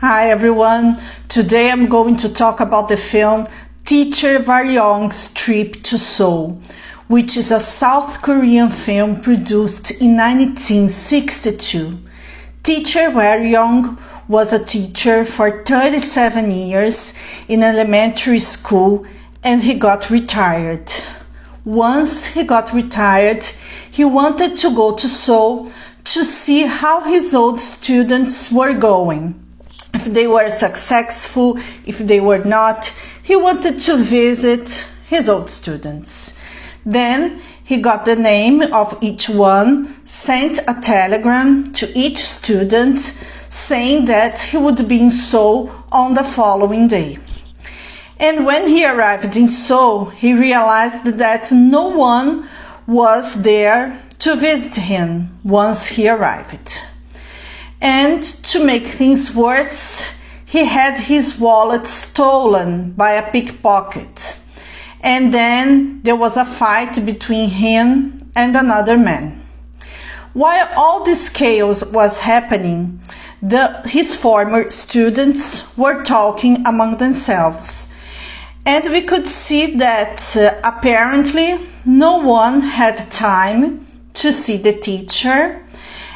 Hi everyone, today I'm going to talk about the film Teacher Waryong's Trip to Seoul, which is a South Korean film produced in 1962. Teacher Waryong was a teacher for 37 years in elementary school and he got retired. Once he got retired, he wanted to go to Seoul to see how his old students were going. If they were successful, if they were not, he wanted to visit his old students. Then he got the name of each one, sent a telegram to each student saying that he would be in Seoul on the following day. And when he arrived in Seoul, he realized that no one was there to visit him once he arrived. And to make things worse, he had his wallet stolen by a pickpocket. And then there was a fight between him and another man. While all this chaos was happening, his former students were talking among themselves. And we could see that apparently no one had time to see the teacher.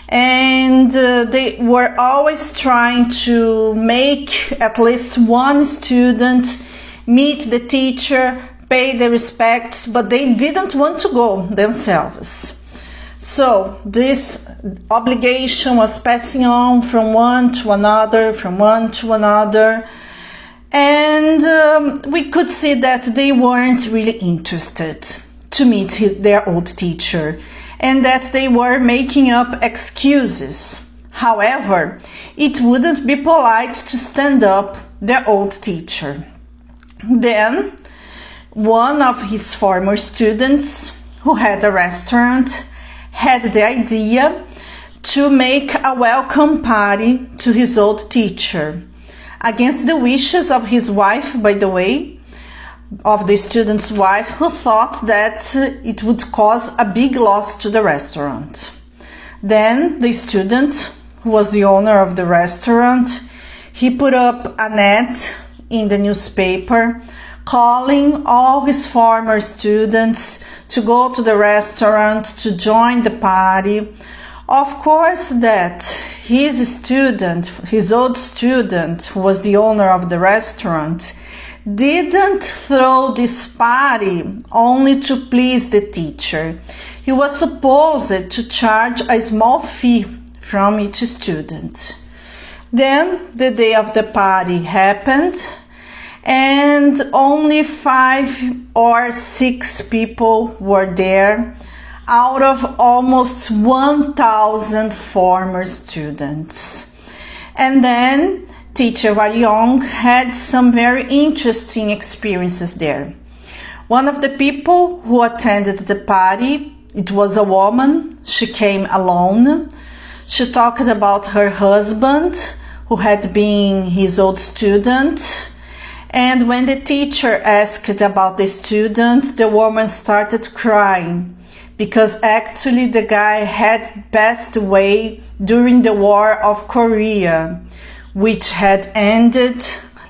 And they were always trying to make at least one student meet the teacher, pay the respects, but they didn't want to go themselves. So this obligation was passing on from one to another, and we could see that they weren't really interested to meet their old teacher, and that they were making up excuses. However, it wouldn't be polite to stand up their old teacher. Then, one of his former students, who had a restaurant, had the idea to make a welcome party to his old teacher, against the wishes of his wife, by the way, of the student's wife, who thought that it would cause a big loss to the restaurant. Then the student, who was the owner of the restaurant, he put up an ad in the newspaper calling all his former students to go to the restaurant to join the party. Of course that his old student, who was the owner of the restaurant, didn't throw this party only to please the teacher. He was supposed to charge a small fee from each student. Then the day of the party happened, and only 5 or 6 people were there out of almost 1,000 former students. And then Teacher Waryong had some very interesting experiences there. One of the people who attended the party, it was a woman. She came alone. She talked about her husband, who had been his old student. And when the teacher asked about the student, the woman started crying, because actually the guy had passed away during the War of Korea, which had ended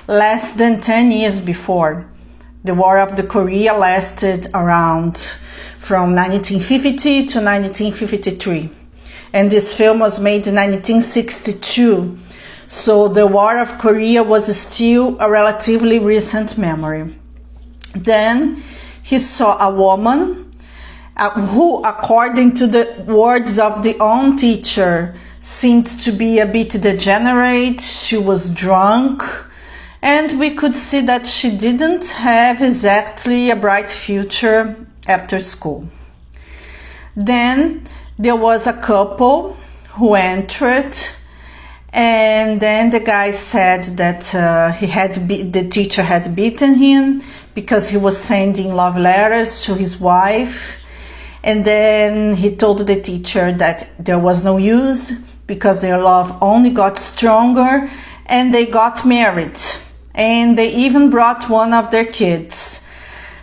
less than 10 years before. The War of the Korea lasted around from 1950 to 1953. And this film was made in 1962. So the War of Korea was still a relatively recent memory. Then he saw a woman who, according to the words of the own teacher, seemed to be a bit degenerate. She was drunk, and we could see that she didn't have exactly a bright future after school. Then there was a couple who entered, and then the guy said that the teacher had beaten him because he was sending love letters to his wife. And then he told the teacher that there was no use, because their love only got stronger, and they got married. And they even brought one of their kids.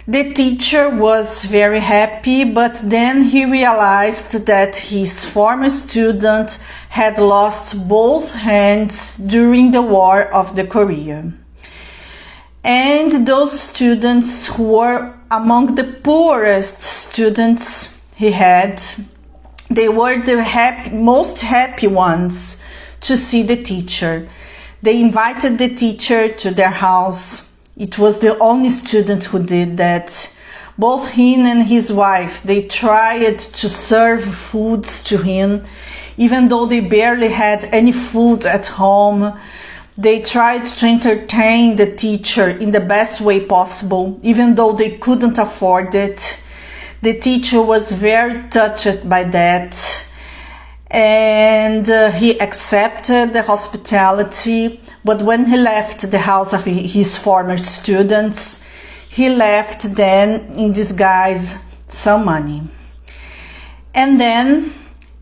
The teacher was very happy, but then he realized that his former student had lost both hands during the War of the Korea. And those students were among the poorest students he had. They were the most happy ones to see the teacher. They invited the teacher to their house. It was the only student who did that. Both him and his wife, they tried to serve foods to him, even though they barely had any food at home. They tried to entertain the teacher in the best way possible, even though they couldn't afford it. The teacher was very touched by that, and he accepted the hospitality. But when he left the house of his former students, he left then in disguise some money. And then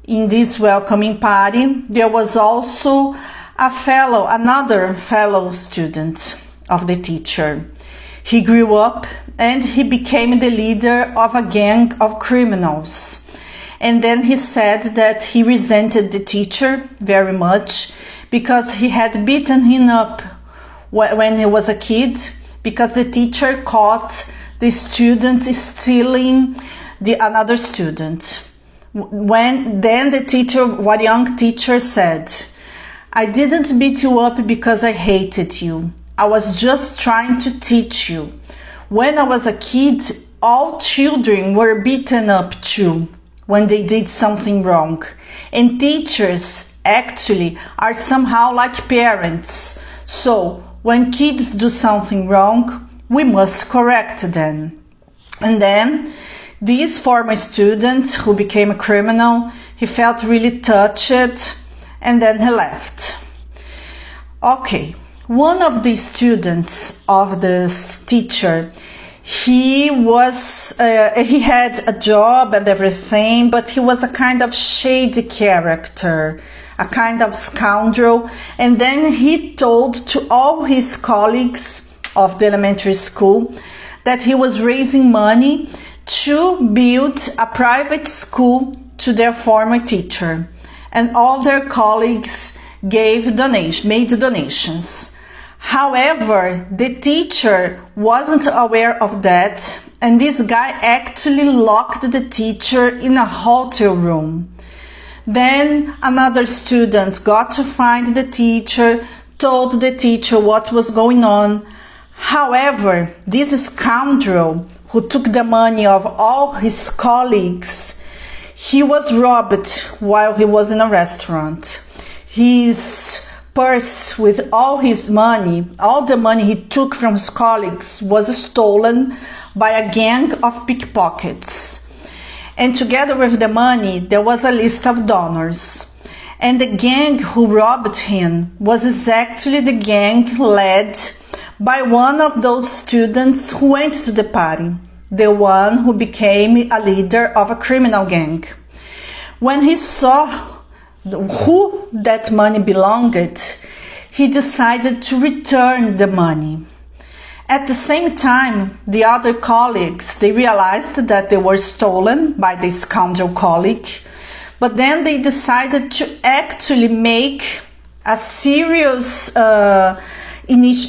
in this welcoming party, there was also another fellow student of the teacher. He grew up and he became the leader of a gang of criminals. And then he said that he resented the teacher very much because he had beaten him up when he was a kid, because the teacher caught the student stealing another student. Then the Waryong teacher said, "I didn't beat you up because I hated you. I was just trying to teach you. When I was a kid, all children were beaten up too when they did something wrong. And teachers actually are somehow like parents. So when kids do something wrong, we must correct them." And then this former student who became a criminal, he felt really touched, and then he left. Okay, one of the students of this teacher, he had a job and everything, but he was a kind of shady character, a kind of scoundrel. And then he told to all his colleagues of the elementary school that he was raising money to build a private school to their former teacher. And all their colleagues made donations. However, the teacher wasn't aware of that, and this guy actually locked the teacher in a hotel room. Then another student got to find the teacher, told the teacher what was going on. However, this scoundrel who took the money of all his colleagues, he was robbed while he was in a restaurant. His purse with all his money, all the money he took from his colleagues, was stolen by a gang of pickpockets. And together with the money, there was a list of donors. And the gang who robbed him was exactly the gang led by one of those students who went to the party, the one who became a leader of a criminal gang. When he saw who that money belonged, he decided to return the money. At the same time, the other colleagues, they realized that they were stolen by the scoundrel colleague, but then they decided to actually make a serious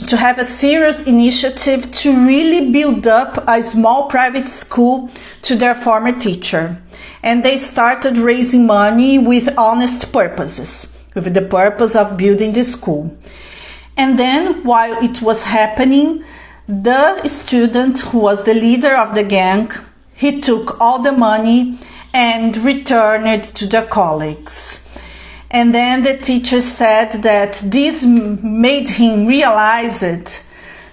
to have a serious initiative to really build up a small private school to their former teacher. And they started raising money with honest purposes, with the purpose of building the school. And then, while it was happening, the student who was the leader of the gang, he took all the money and returned it to the colleagues. And then the teacher said that this made him realize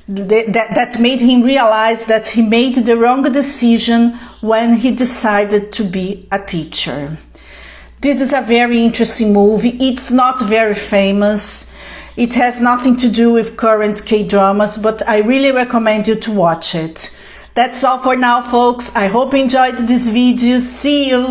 that made him realize that he made the wrong decision when he decided to be a teacher. This is a very interesting movie. It's not very famous. It has nothing to do with current K-dramas, but I really recommend you to watch it. That's all for now, folks. I hope you enjoyed this video. See you!